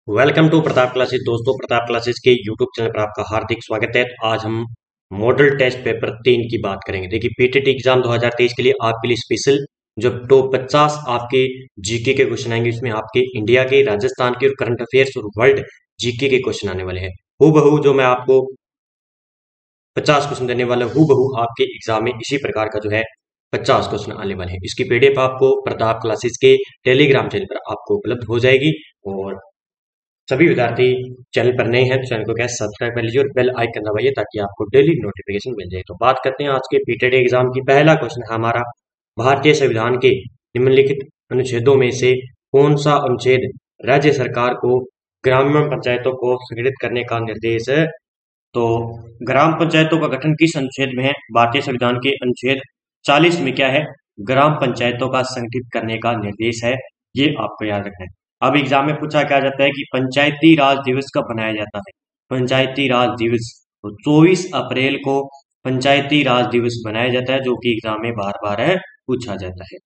Welcome to Pratap classes. दोस्तों, Pratap classes के YouTube channel पर आपका हार्दिक स्वागत है। तो आज हम मॉडल टेस्ट पेपर 3 की बात करेंगे। देखिए, पीटीटी एग्जाम 2023 के लिए आपके लिए स्पेशल जो टॉप 50 आपके जीके के क्वेश्चन आएंगे, उसमें आपके इंडिया के, राजस्थान के और करंट अफेयर्स और वर्ल्ड जीके के क्वेश्चन आने वाले हैं। हूबहू जो मैं आपको 50 क्वेश्चन देने वाला हूँ, हूबहू आपके एग्जाम में इसी प्रकार का जो है 50 क्वेश्चन आने वाले हैं। इसकी पीडीएफ आपको प्रताप क्लासेस के टेलीग्राम चैनल पर आपको उपलब्ध हो जाएगी। और सभी विद्यार्थी चैनल पर नए हैं तो चैनल को क्या सब्सक्राइब कर लीजिए और बेल आइकन दबाइए ताकि आपको डेली नोटिफिकेशन मिल जाए। तो बात करते हैं आज के पीटीटी एग्जाम की। पहला क्वेश्चन है हमारा, भारतीय संविधान के निम्नलिखित अनुच्छेदों में से कौन सा अनुच्छेद राज्य सरकार को ग्रामीण पंचायतों को संगठित करने का निर्देश है? तो ग्राम पंचायतों का गठन किस अनुच्छेद में है? भारतीय संविधान के अनुच्छेद 40 में क्या है? ग्राम पंचायतों का संगठित करने का निर्देश है। ये आपको याद रखना है। अब एग्जाम में पूछा क्या जाता है कि पंचायती राज दिवस कब मनाया जाता है? पंचायती राज दिवस तो 24 अप्रैल को पंचायती राज दिवस मनाया जाता है, जो कि एग्जाम में बार बार है पूछा जाता है।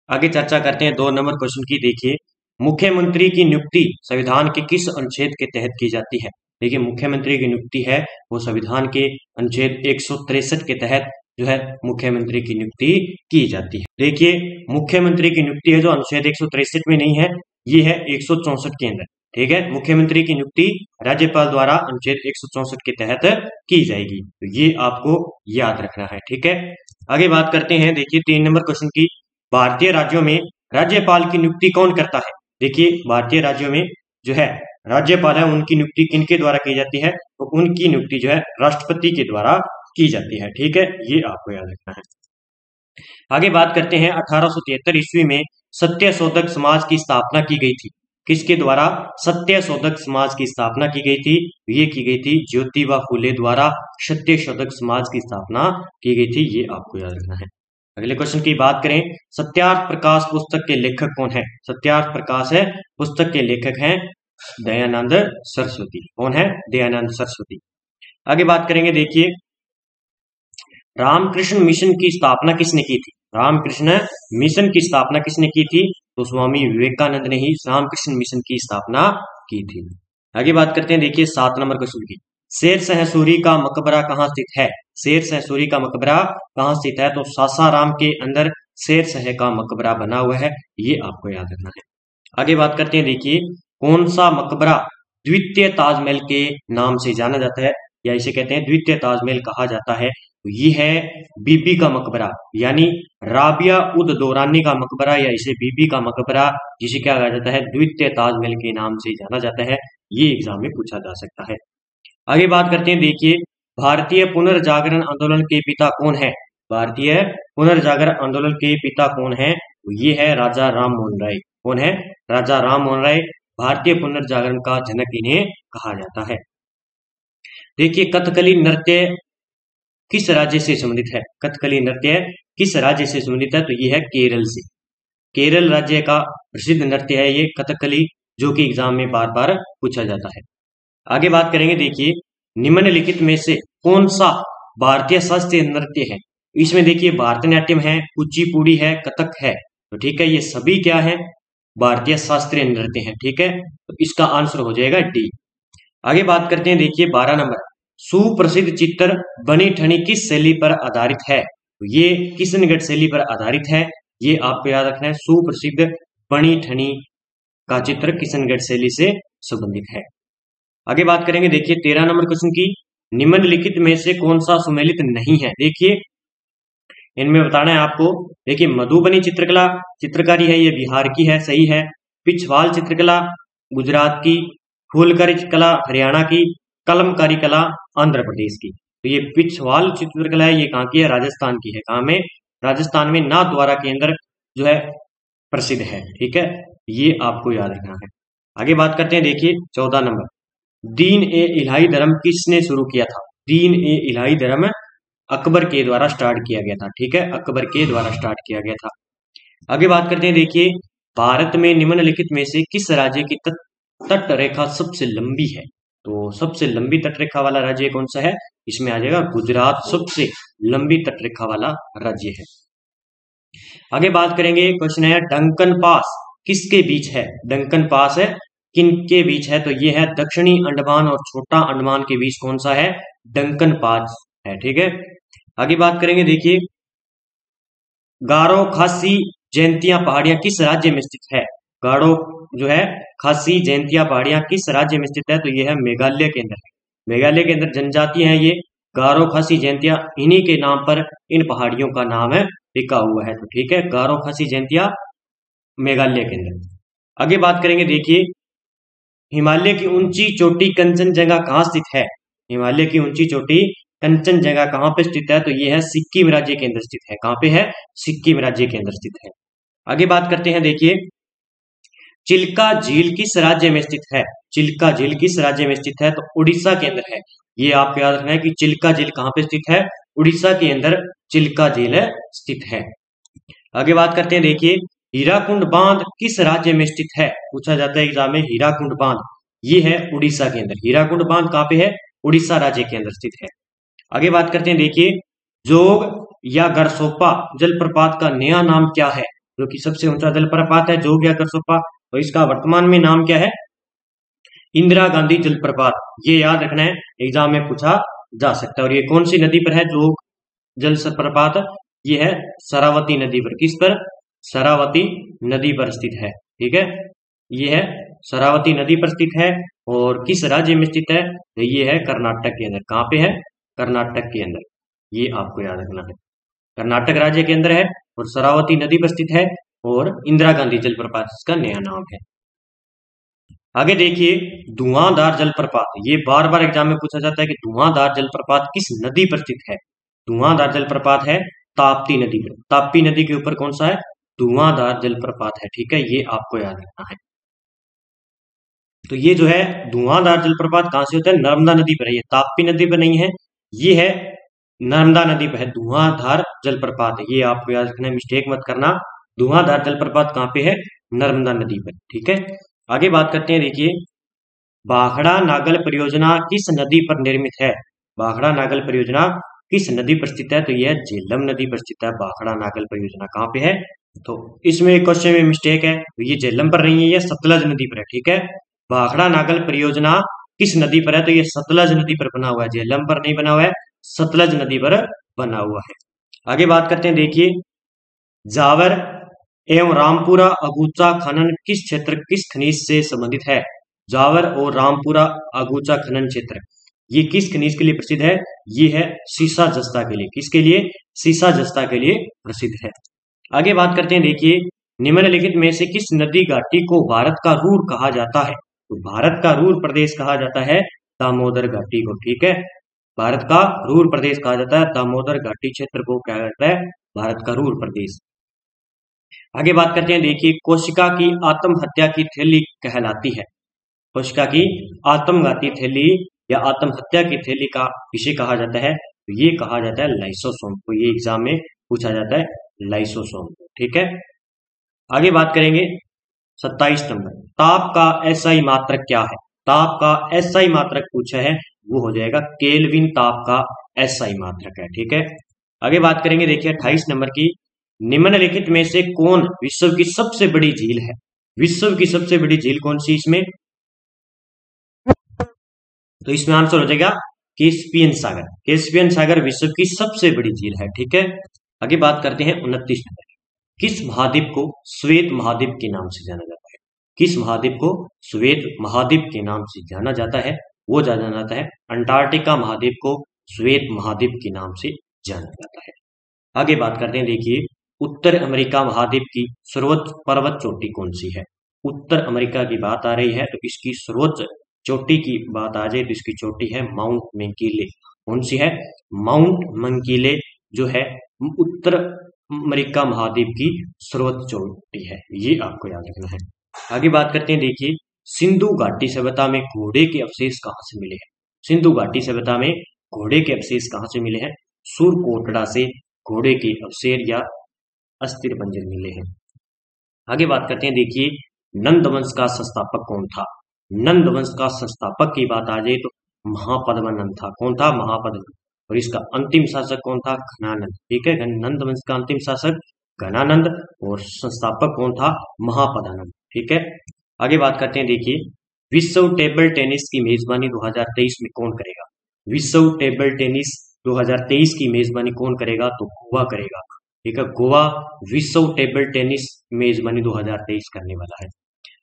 आगे चर्चा करते हैं 2 नंबर क्वेश्चन की। देखिए, मुख्यमंत्री की नियुक्ति संविधान के किस अनुच्छेद के तहत की जाती है? देखिए, मुख्यमंत्री की नियुक्ति है वो संविधान के अनुच्छेद 163 के तहत जो है मुख्यमंत्री की नियुक्ति की जाती है। देखिए, मुख्यमंत्री की नियुक्ति है जो अनुच्छेद 163 में नहीं है, ये है 164 के अंदर। ठीक है, मुख्यमंत्री की नियुक्ति राज्यपाल द्वारा अनुच्छेद 164 के तहत की जाएगी। तो ये आपको याद रखना है। ठीक है, आगे बात करते हैं। देखिए, 3 नंबर क्वेश्चन की, भारतीय राज्यों में राज्यपाल की नियुक्ति कौन करता है? देखिए, भारतीय राज्यों में जो है राज्यपाल है उनकी नियुक्ति किनके द्वारा की जाती है? तो उनकी नियुक्ति जो है राष्ट्रपति के द्वारा की जाती है। ठीक है, ये आपको याद रखना है। आगे बात करते हैं, 1873 ईस्वी में सत्य शोधक समाज की स्थापना की गई थी। किसके द्वारा सत्य शोधक समाज की स्थापना की गई थी? ये की गई थी ज्योतिबा फूले द्वारा सत्य शोधक समाज की स्थापना की गई थी। ये आपको याद रखना है। अगले क्वेश्चन की बात करें, सत्यार्थ प्रकाश पुस्तक के लेखक कौन है? सत्यार्थ प्रकाश है पुस्तक के लेखक हैं दयानंद सरस्वती। कौन है? दयानंद सरस्वती। आगे बात करेंगे। देखिए, रामकृष्ण मिशन की स्थापना किसने की थी? रामकृष्ण मिशन की स्थापना किसने की थी? तो स्वामी विवेकानंद ने ही रामकृष्ण मिशन की स्थापना की थी। आगे बात करते हैं। देखिए, 7 नंबर क्वेश्चन की, शेरशाह सूरी का मकबरा कहाँ स्थित है? शेरशाह सूरी का मकबरा कहाँ स्थित है? तो सासाराम के अंदर शेरशाह का मकबरा बना हुआ है। ये आपको याद रखना है। आगे बात करते हैं। देखिए, कौन सा मकबरा द्वितीय ताजमहल के नाम से जाना जाता है, या इसे कहते हैं द्वितीय ताजमहल कहा जाता है? तो ये है बीबी का मकबरा, यानी राबिया उद दौरानी का मकबरा, या इसे बीबी का मकबरा, जिसे क्या कहा जाता है? द्वितीय ताजमहल के नाम से जाना जाता है। ये एग्जाम में पूछा जा सकता है। आगे बात करते हैं। देखिए, भारतीय पुनर्जागरण आंदोलन के पिता कौन है? भारतीय पुनर्जागरण आंदोलन के पिता कौन है? ये है राजा राम मोहन राय। कौन है? राजा राम मोहन राय। भारतीय पुनर्जागरण का जनक इन्हें कहा जाता है। देखिए, कथकली नृत्य किस राज्य से संबंधित है? कथकली नृत्य किस राज्य से संबंधित है? तो ये है केरल से। केरल राज्य का प्रसिद्ध नृत्य है ये कथकली, जो कि एग्जाम में बार बार पूछा जाता है। आगे बात करेंगे। देखिए, निम्नलिखित में से कौन सा भारतीय शास्त्रीय नृत्य है? इसमें देखिए, भारतनाट्यम है, कुचिपुड़ी है, कथक है। तो ठीक है, ये सभी क्या है? भारतीय शास्त्रीय नृत्य है। ठीक है, तो इसका आंसर हो जाएगा डी। आगे बात करते हैं। देखिए, 12 नंबर, सुप्रसिद्ध चित्र बनी ठनी किस शैली पर आधारित है? तो ये किशनगढ़ शैली पर आधारित है। ये आपको याद रखना है। सुप्रसिद्ध बनी ठनी का चित्र किशनगढ़ शैली से संबंधित है। आगे बात करेंगे। देखिए, 13 नंबर क्वेश्चन की, निम्नलिखित में से कौन सा सुमेलित नहीं है? देखिए, इनमें बताना है आपको। देखिए, मधुबनी चित्रकला चित्रकारी है, ये बिहार की है, सही है। पिछवाल चित्रकला गुजरात की, फूलकारी कला हरियाणा की, कलमकारी कला आंध्र प्रदेश की। तो ये पिछवाल चित्रकला है, ये कहाँ की है? राजस्थान की है। कहाँ में? राजस्थान में नाथद्वारा के अंदर जो है प्रसिद्ध है। ठीक है, ये आपको याद रखना है। आगे बात करते हैं। देखिए, 14 नंबर, दीन ए इलाही धर्म किसने शुरू किया था? दीन ए इलाही धर्म अकबर के द्वारा स्टार्ट किया गया था। ठीक है, अकबर के द्वारा स्टार्ट किया गया था। आगे बात करते हैं। देखिए, भारत में निम्नलिखित में से किस राज्य की तट रेखा सबसे लंबी है? तो सबसे लंबी तट रेखा वाला राज्य कौन सा है? इसमें आ जाएगा गुजरात, सबसे लंबी तट रेखा वाला राज्य है। आगे बात करेंगे। क्वेश्चन है, डंकन पास किसके बीच है? डंकन पास है किन के बीच है? तो ये है दक्षिणी अंडमान और छोटा अंडमान के बीच कौन सा है? डंकन पास है। ठीक है, आगे बात करेंगे। देखिए, गारो खासी जयंतिया पहाड़ियां किस राज्य में स्थित है? गारो जो है खासी जयंतिया पहाड़ियां किस राज्य में स्थित है? तो ये है मेघालय के अंदर है। मेघालय के अंदर जनजाति है ये गारो खासी जयंतिया, इन्हीं के नाम पर इन पहाड़ियों का नाम है लिखा हुआ है। तो ठीक है, गारो खासी जयंतिया मेघालय के अंदर। आगे बात करेंगे। देखिए, हिमालय की ऊंची चोटी कंचनजंगा कहाँ स्थित है? हिमालय की ऊंची चोटी कंचनजंगा कहाँ पे स्थित है? तो ये है सिक्किम राज्य के अंदर स्थित है। कहाँ पे है? सिक्किम राज्य के अंदर स्थित है। आगे बात करते हैं। देखिए, चिल्का झील किस राज्य में स्थित है? चिल्का झील किस राज्य में स्थित है? तो उड़ीसा के अंदर है। ये आपको याद रखना है कि चिल्का झील कहाँ पे स्थित है? उड़ीसा के अंदर चिल्का झील स्थित है। आगे बात करते हैं। देखिए, हीराकुंड बांध किस राज्य में स्थित है? पूछा जाता है एग्जाम में, हीराकुंड बांध ये है उड़ीसा के अंदर। हीराकुंड बांध कहाँ पे है? उड़ीसा राज्य के अंदर स्थित है। आगे बात करते हैं। देखिए, जोग या गरसोपा जलप्रपात का नया नाम क्या है? जो कि सबसे ऊंचा जलप्रपात है जोग या गरसोपा, तो इसका वर्तमान में नाम क्या है? इंदिरा गांधी जलप्रपात। ये याद रखना है, एग्जाम में पूछा जा सकता है। और ये कौन सी नदी पर है जोग जलप्रपात? ये है शरावती नदी पर। किस पर? शरावती नदी पर स्थित है। ठीक है, ये है शरावती नदी पर स्थित है। और किस राज्य में स्थित है? तो ये है कर्नाटक के अंदर। कहाँ पे है? कर्नाटक के अंदर। ये आपको याद रखना है, कर्नाटक राज्य के अंदर है और शरावती नदी पर स्थित है। और इंदिरा गांधी जलप्रपात इसका नया नाम है। आगे देखिए, धुआंधार जलप्रपात, ये बार बार एग्जाम में पूछा जाता है कि धुआंधार जलप्रपात किस नदी पर स्थित है? धुआंधार जलप्रपात है ताप्ती नदी पर। ताप्ती नदी के ऊपर कौन सा है? धुआंधार जलप्रपात है। ठीक है, ये आपको याद रखना है। तो ये जो है धुआंधार जलप्रपात कहां से होता है? नर्मदा नदी पर है। ये ताप्ती नदी पर नहीं है, ये है नर्मदा नदी पर है धुआंधार जलप्रपात। ये आपको याद रखना है, मिस्टेक मत करना। धुआंधार जलप्रपात कहाँ पे है? नर्मदा नदी पर। ठीक है, आगे बात करते हैं। देखिए, भाखड़ा नागल परियोजना किस नदी पर निर्मित है? भाखड़ा नागल परियोजना किस नदी पर स्थित है? तो यह झेलम नदी पर स्थित है। भाखड़ा नागल परियोजना कहाँ पे है? तो इसमें एक क्वेश्चन में मिस्टेक है, तो ये झेलम पर नहीं है, ये सतलज नदी पर है। ठीक है, भाखड़ा नागल परियोजना किस नदी पर है? तो ये सतलज नदी पर बना हुआ है, झेलम पर नहीं बना हुआ है, सतलज नदी पर बना हुआ है। आगे बात करते हैं। देखिए, जावर एवं रामपुरा अगुचा खनन किस क्षेत्र, किस खनिज से संबंधित है? जावर और रामपुरा अगुचा खनन क्षेत्र ये किस खनिज के लिए प्रसिद्ध है? ये है सीसा जस्ता के लिए। किसके लिए? सीसा जस्ता के लिए प्रसिद्ध है। आगे बात करते हैं। देखिए, निम्नलिखित में से किस नदी घाटी को भारत का रूर कहा जाता है? तो भारत का रूर प्रदेश कहा जाता है दामोदर घाटी को। ठीक है, भारत का रूर प्रदेश कहा जाता है दामोदर घाटी क्षेत्र को कहा जाता है भारत का रूर प्रदेश। आगे बात करते हैं। देखिए, कोशिका की आत्महत्या की थैली कहलाती है। कोशिका की आत्मघाती थैली या आत्महत्या की थैली का विषय कहा जाता है, तो ये कहा जाता है लाइसोसोम को। ये एग्जाम में पूछा जाता है लाइसोसोम को। ठीक है, आगे बात करेंगे। 27 नंबर, ताप का एसआई मात्रक क्या है? ताप का एसआई मात्रक पूछा है, वो हो जाएगा केल्विन ताप का एसआई मात्रक है। ठीक है, आगे बात करेंगे। देखिए, 28 नंबर की, निम्नलिखित में से कौन विश्व की सबसे बड़ी झील है? विश्व की सबसे बड़ी झील कौन सी इसमें? तो इसमें आंसर हो जाएगा कैस्पियन सागर। कैस्पियन सागर विश्व की सबसे बड़ी झील है। ठीक है, आगे बात करते हैं। 29 नंबर, किस महाद्वीप को श्वेत महाद्वीप के नाम से जाना जाता है? किस महाद्वीप को श्वेत महाद्वीप के नाम से जाना जाता है? वो जाना जाता है अंटार्कटिका महाद्वीप को श्वेत महाद्वीप के नाम से जाना जाता है। आगे बात करते हैं। देखिए, उत्तर अमेरिका महाद्वीप की सर्वोच्च पर्वत चोटी कौन सी है? उत्तर अमेरिका की बात आ रही है तो इसकी सर्वोच्च चोटी की बात आ जाए तो इसकी चोटी है माउंट मैकिंले। कौन सी है? माउंट मैकिंले जो है उत्तर अमेरिका महाद्वीप की सर्वोच्च चोटी है। ये आपको याद रखना है। आगे बात करते हैं। देखिए, सिंधु घाटी सभ्यता में घोड़े के अवशेष कहाँ से मिले हैं? सिंधु घाटी सभ्यता में घोड़े के अवशेष कहाँ से मिले हैं? सुरकोटड़ा से घोड़े के अवशेष या अस्थिपंजर मिले हैं। आगे बात करते हैं। देखिए, नंद वंश का संस्थापक कौन था? नंद वंश का संस्थापक की बात आ जाए तो महापद्मानंद था। कौन था? महापद्मानंद। और इसका अंतिम शासक कौन था? घनानंद। ठीक है, नंद वंश का अंतिम शासक घनानंद और संस्थापक कौन था? महापद्मानंद। ठीक है, आगे बात करते हैं। देखिए, विश्व टेबल टेनिस की मेजबानी 2023 में कौन करेगा? विश्व टेबल टेनिस 2023 की मेजबानी कौन करेगा? तो गोवा करेगा। ठीक है, गोवा विश्व टेबल टेनिस मेजबानी 2023 करने वाला है।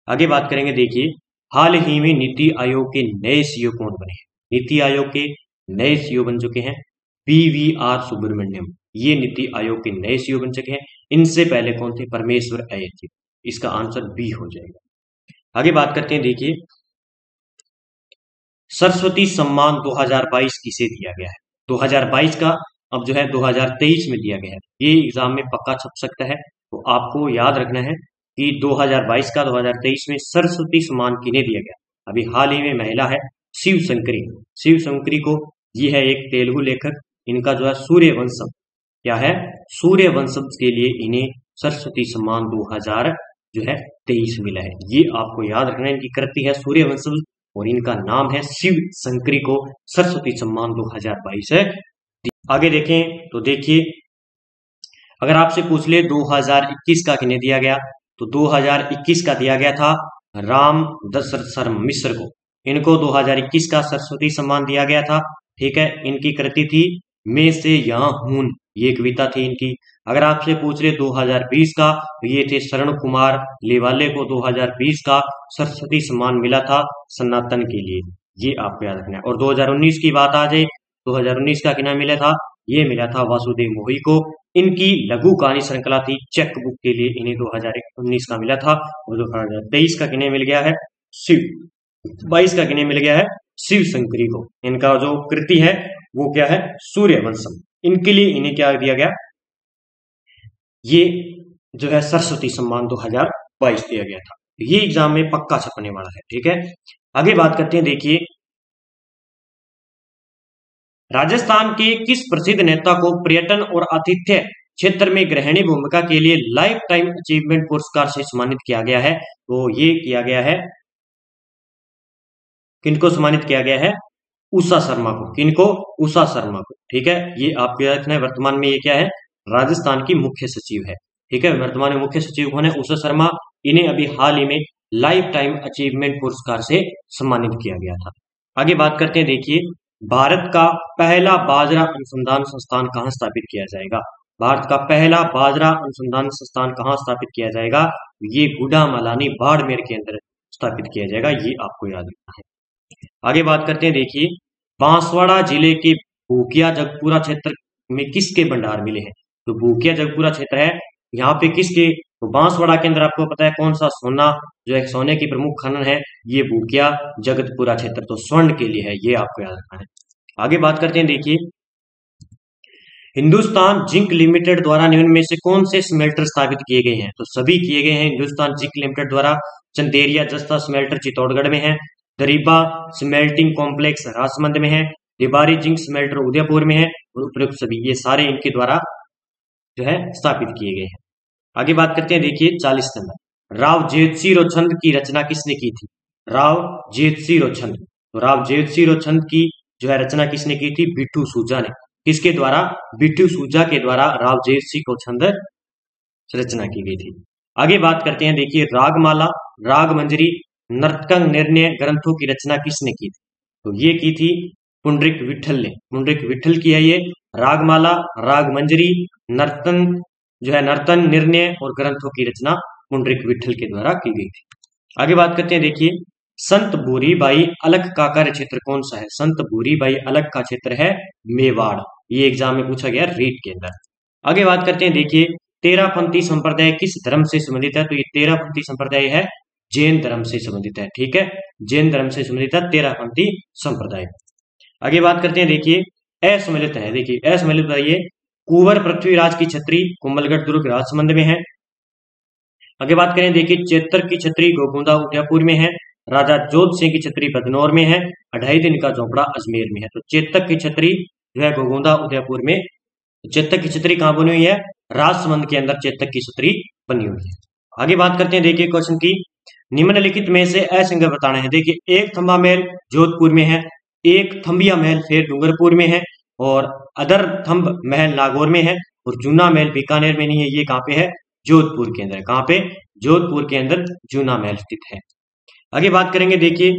आगे बात करेंगे, देखिए हाल ही में नीति आयोग के नए सीईओ कौन बने हैं? नीति आयोग के नए सीईओ बन चुके हैं PVR सुब्रमण्यम, ये नीति आयोग के नए सीईओ बन चुके हैं। इनसे पहले कौन थे? परमेश्वर अय्यर थे। इसका आंसर बी हो जाएगा। आगे बात करते हैं, देखिए सरस्वती सम्मान 2022 किसे दिया गया है? 2022 का अब जो है 2023 में दिया गया है। ये एग्जाम में पक्का छप सकता है, तो आपको याद रखना है कि 2022 का 2023 में सरस्वती सम्मान किन्हें दिया गया? अभी हाल ही में महिला है शिव शंकरी। शिव शंकरी को, ये है एक तेलुगु लेखक, इनका जो है सूर्यवंशम, क्या है? सूर्यवंशम के लिए इन्हें सरस्वती सम्मान 2023 मिला है। ये आपको याद रखना है, इनकी कृति है सूर्यवंशम और इनका नाम है शिव शंकरी को सरस्वती सम्मान 2022 है। आगे देखें तो देखिए, अगर आपसे पूछ ले 2021 का किन्हें दिया गया, तो 2021 का दिया गया था राम दशरथ शर्मा मिश्र को। इनको 2021 का सरस्वती सम्मान दिया गया था। ठीक है, इनकी कृति थी मैं से यहाँ हूं, ये कविता थी इनकी। अगर आपसे पूछ ले 2020 का, तो ये थे शरण कुमार लेवाले को 2020 का सरस्वती सम्मान मिला था सनातन के लिए, ये आपको याद रखना है। और 2019 की बात आ जाए, 2019 का किन्हें मिला था? ये मिला था वासुदेव मोही को। इनकी लघु कहानी श्रृंखला थी चेक बुक के लिए, इन्हें 2019 का मिला था। और 2023 का किन्हें मिल गया है? शिव 22 का किन्हें मिल गया है? शिव शंकरी को। इनका जो कृति है वो क्या है? सूर्यवंशम। इनके लिए इन्हें क्या दिया गया? ये जो है सरस्वती सम्मान 2022 दिया गया था। ये एग्जाम में पक्का छपने वाला है। ठीक है, आगे बात करते हैं, देखिए राजस्थान के किस प्रसिद्ध नेता को पर्यटन और आतिथ्य क्षेत्र में गृहिणी भूमिका के लिए लाइफ टाइम अचीवमेंट पुरस्कार से सम्मानित किया गया है? तो ये किया गया है, किनको सम्मानित किया गया है? उषा शर्मा को। किनको? उषा शर्मा को। ठीक है, ये आपको याद रखना है। वर्तमान में ये क्या है? राजस्थान की मुख्य सचिव है। ठीक है, वर्तमान में मुख्य सचिव कौन है? उषा शर्मा। इन्हें अभी हाल ही में लाइफ टाइम अचीवमेंट पुरस्कार से सम्मानित किया गया था। आगे बात करते हैं, देखिए भारत का पहला बाजरा अनुसंधान संस्थान कहाँ स्थापित किया जाएगा? भारत का पहला बाजरा अनुसंधान संस्थान कहाँ स्थापित किया जाएगा? ये गुड़ामालानी बाड़मेर के अंदर स्थापित किया जाएगा, ये आपको याद रखना है। आगे बात करते हैं, देखिए बांसवाड़ा जिले के भूकिया जगपुरा क्षेत्र में किसके भंडार मिले हैं? तो भूकिया जगपुरा क्षेत्र है, यहाँ पे किसके? तो बांसवाड़ा के अंदर आपको पता है कौन सा सोना, जो एक सोने की प्रमुख खनन है, ये भूकिया जगतपुरा क्षेत्र, तो स्वर्ण के लिए है, ये आपको याद रखना है। आगे बात करते हैं, देखिए हिंदुस्तान जिंक लिमिटेड द्वारा निम्न में से कौन से स्मेल्टर स्थापित किए गए हैं? तो सभी किए गए हैं हिंदुस्तान जिंक लिमिटेड द्वारा। चंदेरिया जस्ता स्मेल्टर चित्तौड़गढ़ में है, दरीबा स्मेल्टिंग कॉम्प्लेक्स राजमंद में है, डिबारी जिंक स्मेल्टर उदयपुर में है, और उपयुक्त सभी ये सारे इनके द्वारा जो है स्थापित किए गए हैं। आगे बात करते हैं, देखिए 40 नंबर, राव जेतसिंह छंद की रचना किसने की थी? राव जेतसिंह छंद, तो राव जेतसिंह छंद की जो है रचना किसने की थी? बिट्टू सूजा ने। किसके द्वारा? बिट्टू सूजा के द्वारा राव जेतसिंह छंद रचना की गई थी। आगे बात करते हैं, देखिए रागमाला, रागमंजरी, नर्तक निर्णय ग्रंथों की रचना किसने की थी? तो ये की थी पुंडरीक विठल ने। पुंडरीक विठल की है ये रागमाला, रागमंजरी, नर्तन जो है नर्तन निर्णय और ग्रंथों की रचना पुंडरीक विठल के द्वारा की गई थी। आगे बात करते हैं, देखिए संत भूरीबाई अलख का कार्य क्षेत्र कौन सा है? संत भूरीबाई अलख का क्षेत्र है मेवाड़, ये एग्जाम में पूछा गया रीट के अंदर। आगे बात करते हैं, देखिए तेरापंथी संप्रदाय किस धर्म से संबंधित है? तो ये तेरापंथी संप्रदाय है जैन धर्म से संबंधित है। ठीक है, जैन धर्म से संबंधित है तेरापंथी संप्रदाय। आगे बात करते हैं, देखिए असम्मिलित है। देखिए असम्मिलित बताइए, कुंवर पृथ्वीराज की छत्री कुंभलगढ़ दुर्ग राजसमंद में है। आगे बात करें, देखिए चेतर की छत्री गोगुंदा उदयपुर में है, राजा जोध सिंह की छत्री बदनौर में है, 2.5 दिन का झोपड़ा अजमेर में है। तो चेतक की छत्री जो है गोगुंदा उदयपुर में। चेतक की छत्री कहां बनी हुई है? राजसमंद के अंदर चेतक की छत्री बनी हुई है। आगे बात करते हैं, देखिए क्वेश्चन की निम्नलिखित में से असंख्य बताना है। देखिए एक थंबा महल जोधपुर में है, एक थंबिया महल फिर डूंगरपुर में है, और अदर थंब महल नागौर में है, और जूना महल बीकानेर में नहीं है। ये कहाँ पे है? जोधपुर के अंदर। कहाँ पे? जोधपुर के अंदर जूना महल स्थित है। आगे बात करेंगे, देखिए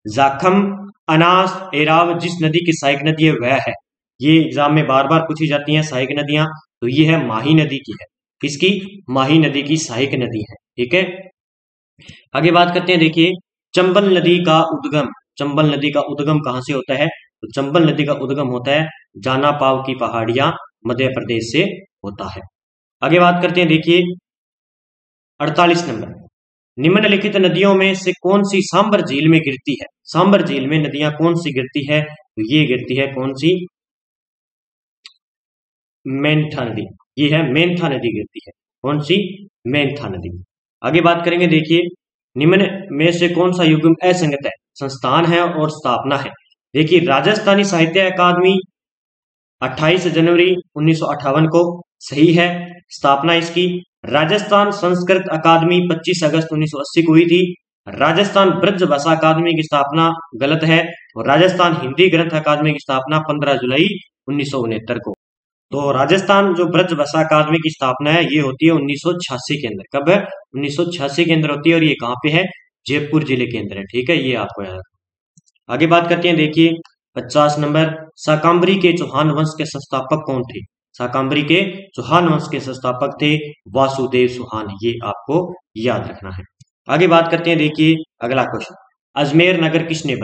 जाखम, अनास, एराव जिस नदी की सहायक नदी है वह है। ये एग्जाम में बार बार पूछी जाती हैं सहायक नदियां, तो ये है माही नदी की है। किसकी? माही नदी की सहायक नदी है। ठीक है, आगे बात करते हैं, देखिए चंबल नदी का उद्गम, चंबल नदी का उद्गम कहां से होता है? तो चंबल नदी का उद्गम होता है जाना पाव की पहाड़ियां मध्य प्रदेश से होता है। आगे बात करते हैं, देखिए 48 नंबर, निम्नलिखित नदियों में से कौन सी सांबर झील में गिरती है? सांबर झील में नदियां कौन सी गिरती है? तो ये गिरती है कौन सी? मेंथा नदी। ये है मेंथा नदी गिरती है। कौन सी? मेंथा नदी। आगे बात करेंगे, देखिए निम्न में से कौन सा युग्म असंगत है? संस्थान है और स्थापना है। देखिए राजस्थानी साहित्य अकादमी 28 जनवरी 1958 को सही है। स्थापना इसकी राजस्थान संस्कृत अकादमी 25 अगस्त 1980 को हुई थी। राजस्थान ब्रज भाषा अकादमी की स्थापना गलत है, और राजस्थान हिंदी ग्रंथ अकादमी की स्थापना 15 जुलाई 1969 को। तो राजस्थान जो ब्रज भाषा अकादमी की स्थापना है ये होती है 1986 के अंदर। कब है? 1986 के अंदर होती है, और ये कहाँ पे है? जयपुर जिले के अंदर है। ठीक है, ये आपको याद रखना। आगे बात करते हैं, देखिए 50 नंबर, शाकंभरी के चौहान वंश के संस्थापक कौन थे? शाकंभरी के चौहान वंश के संस्थापक थे वासुदेव चौहान। ये आपको याद रखना है। आगे बात करते हैं, देखिए अगला क्वेश्चन, अजमेर नगर किसने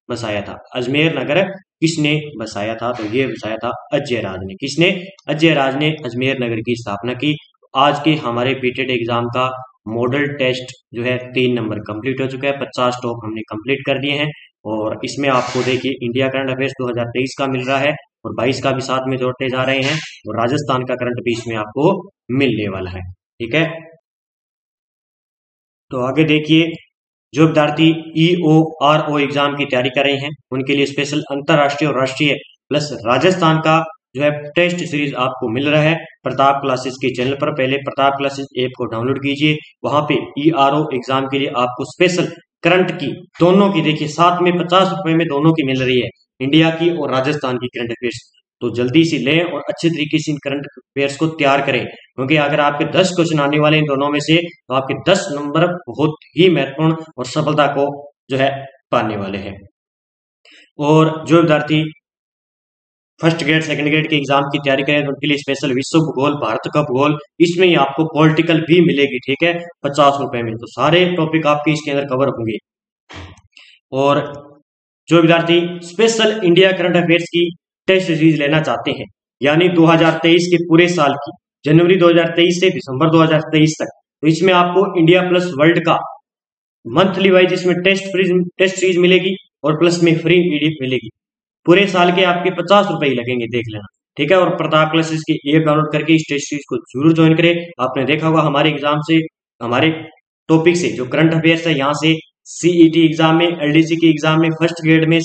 बसाया था? अजमेर नगर किसने बसाया था? तो ये बसाया था अजय राज ने। किसने? अजय राज ने अजमेर नगर की स्थापना की। आज के हमारे पीटेड एग्जाम का मॉडल टेस्ट जो है 3 नंबर कंप्लीट हो चुका है। 50 टॉप हमने कंप्लीट कर दिए हैं, और इसमें आपको देखिए इंडिया करंट अफेयर्स 2023 का मिल रहा है, और 22 का भी साथ में जोड़ते जा रहे हैं, और राजस्थान का करंट भी इसमें आपको मिलने वाला है। ठीक है, तो आगे देखिए जो विद्यार्थी EORO एग्जाम की तैयारी कर रहे हैं उनके लिए स्पेशल अंतरराष्ट्रीय और राष्ट्रीय प्लस राजस्थान का जो है टेस्ट सीरीज आपको मिल रहा है प्रताप क्लासेस के चैनल पर। पहले प्रताप क्लासेस ऐप को डाउनलोड कीजिए, वहां पे ERO एग्जाम के लिए आपको स्पेशल करंट की दोनों की, देखिए साथ में 50 रुपए में दोनों की मिल रही है, इंडिया की और राजस्थान की करंट अफेयर्स। तो जल्दी से लें और अच्छे तरीके से इन करंट अफेयर्स को तैयार करें, क्योंकि अगर आपके 10 क्वेश्चन आने वाले इन दोनों में से, तो आपके 10 नंबर बहुत ही महत्वपूर्ण और सफलता को जो है पाने वाले हैं। और जो विद्यार्थी फर्स्ट ग्रेड सेकंड ग्रेड के एग्जाम की तैयारी करें तो उनके लिए स्पेशल विश्व भूगोल, भारत का भूगोल, इसमें ही आपको पॉलिटिकल भी मिलेगी। ठीक है, 50 रुपए में। तो सारे टॉपिक आपके इसके अंदर कवर होंगे। और जो विद्यार्थी स्पेशल इंडिया करंट अफेयर्स की टेस्ट सीरीज लेना चाहते हैं, यानी 2023 के पूरे साल की, जनवरी 2023 से दिसंबर 2023 तक, तो इसमें आपको इंडिया प्लस वर्ल्ड का मंथली वाइज इसमें टेस्ट सीरीज मिलेगी, और प्लस में फ्री PDF मिलेगी। पूरे साल के आपके 50 रुपए ही लगेंगे, देख लेना। ठीक है, और प्रताप क्लासेस की ऐप डाउनलोड करके इस टेस्ट सीरीज को जरूर ज्वाइन करें। आपने देखा होगा हमारे एग्जाम से, हमारे टॉपिक से जो करंट अफेयर्स है, यहाँ से CET एग्जाम में, LDC के एग्जाम में, फर्स्ट ग्रेड में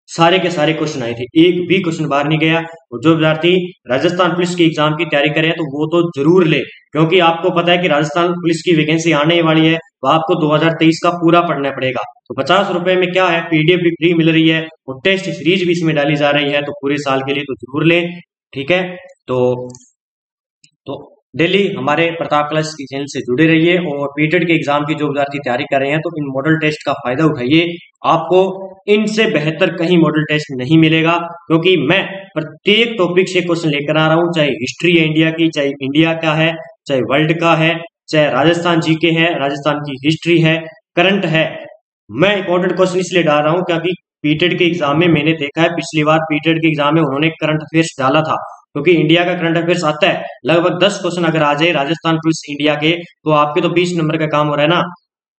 सारे के सारे क्वेश्चन आए थे, एक भी क्वेश्चन बाहर नहीं गया। और जो विद्यार्थी राजस्थान पुलिस की एग्जाम की तैयारी करें तो वो तो जरूर ले, क्योंकि आपको पता है कि राजस्थान पुलिस की वैकेंसी आने वाली है, तो आपको 2023 का पूरा पढ़ना पड़ेगा। तो 50 रुपए में क्या है, PDF भी फ्री मिल रही है, और टेस्ट सीरीज भी इसमें डाली जा रही है, तो पूरे साल के लिए तो जरूर ले। ठीक है, तो डेली हमारे प्रताप क्लास की चैनल से जुड़े रहिए, और पीटेड के एग्जाम की जो विद्यार्थी तैयारी कर रहे हैं तो इन मॉडल टेस्ट का फायदा उठाइए। आपको इनसे बेहतर कहीं मॉडल टेस्ट नहीं मिलेगा, क्योंकि मैं प्रत्येक टॉपिक से क्वेश्चन लेकर आ रहा हूं, चाहे हिस्ट्री है इंडिया की, चाहे इंडिया का है, चाहे वर्ल्ड का है, चाहे राजस्थान GK है, राजस्थान की हिस्ट्री है, करंट है। मैं इंपॉर्टेंट क्वेश्चन इसलिए डाल रहा हूं क्योंकि पीटेड के एग्जाम में मैंने देखा है, पिछली बार पीटेड के एग्जाम में उन्होंने करंट अफेयर्स डाला था, क्योंकि इंडिया का करंट अफेयर्स आता है लगभग 10 क्वेश्चन अगर आ जाए राजस्थान पुलिस इंडिया के, तो आपके तो 20 नंबर का काम हो रहा है ना,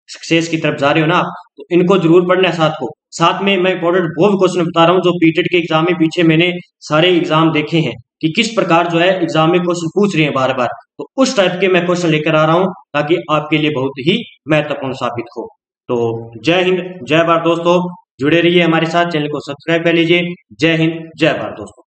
सक्सेस की तरफ जा रहे हो ना। तो इनको जरूर पढ़ना है साथ में मैं इंपॉर्टेंट वो भी क्वेश्चन बता रहा हूँ जो पीटेड के एग्जाम में पीछे मैंने सारे एग्जाम देखे हैं कि किस प्रकार जो है एग्जाम में क्वेश्चन पूछ रहे हैं बार बार, तो उस टाइप के मैं क्वेश्चन लेकर आ रहा हूँ ताकि आपके लिए बहुत ही महत्वपूर्ण साबित हो। तो जय हिंद, जय भारत दोस्तों, जुड़े रहिए हमारे साथ, चैनल को सब्सक्राइब कर लीजिए। जय हिंद, जय भारत दोस्तों।